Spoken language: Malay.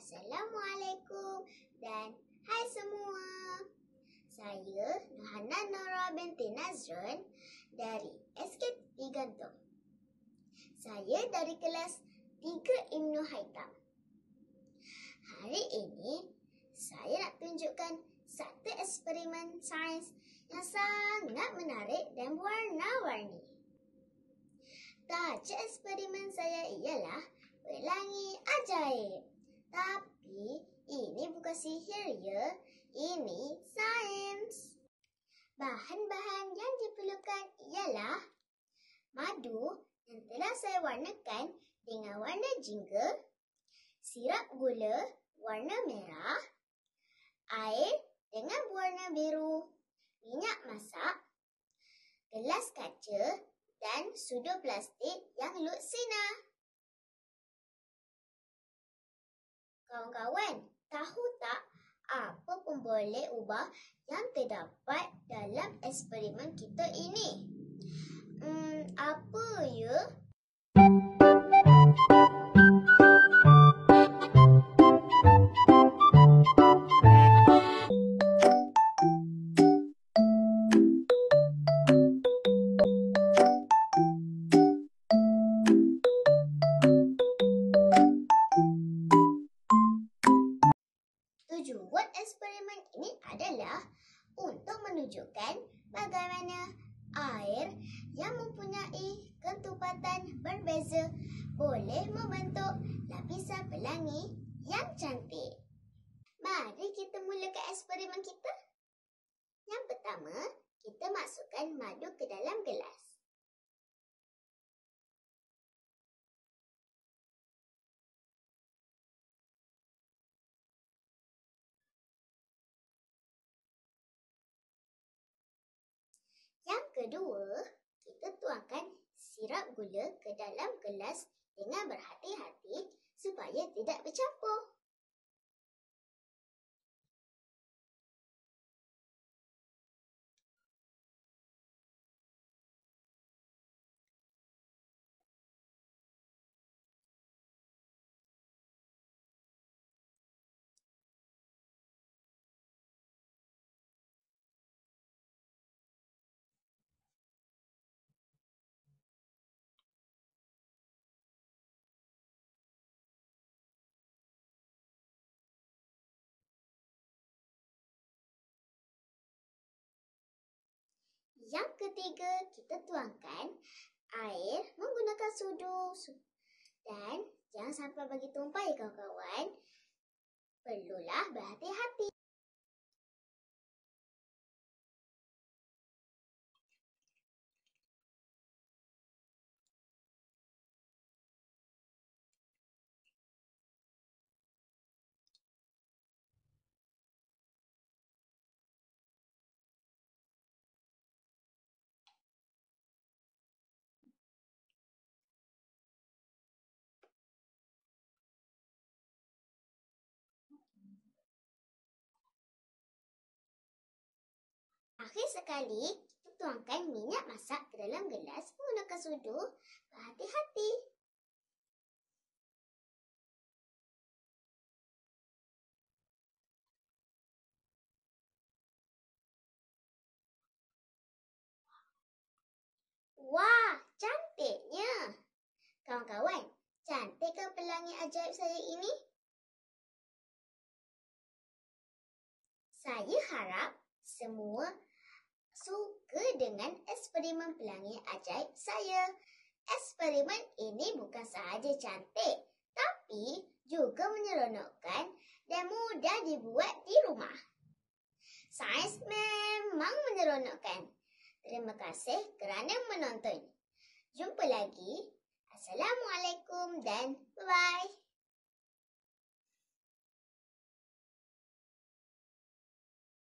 Assalamualaikum dan hai semua. Saya Nohana Nora binti Nazrun dari SK3 Gantung. Saya dari kelas 3 Ibnu Haitam. Hari ini saya nak tunjukkan satu eksperimen sains yang sangat menarik dan warna-warni. Tajuk eksperimen saya ialah pelangi ajaib. Tapi ini bukan sihir ya, ini sains. Bahan-bahan yang diperlukan ialah madu yang telah saya warnakan dengan warna jingga, sirap gula warna merah, air dengan warna biru, minyak masak, gelas kaca dan sudu plastik yang luksina. Kawan-kawan, tahu tak apa pun boleh ubah yang terdapat dalam eksperimen kita ini? Apa ya? Tujuan eksperimen ini adalah untuk menunjukkan bagaimana air yang mempunyai ketepatan berbeza boleh membentuk lapisan pelangi yang cantik. Mari kita mulakan eksperimen kita. Yang pertama, kita masukkan madu ke dalam gelas. Yang kedua, kita tuangkan sirap gula ke dalam gelas dengan berhati-hati supaya tidak bercampur. Yang ketiga, kita tuangkan air menggunakan sudu. Dan jangan sampai bagi tumpah ya kawan-kawan. Perlulah berhati-hati. Akhir sekali, kita tuangkan minyak masak ke dalam gelas menggunakan sudu. Berhati-hati. Wah, cantiknya. Kawan-kawan, cantik ke pelangi ajaib saya ini? Saya harap semua suka dengan eksperimen pelangi ajaib saya. Eksperimen ini bukan sahaja cantik, tapi juga menyeronokkan dan mudah dibuat di rumah. Sains memang menyeronokkan. Terima kasih kerana menonton. Jumpa lagi. Assalamualaikum dan bye-bye.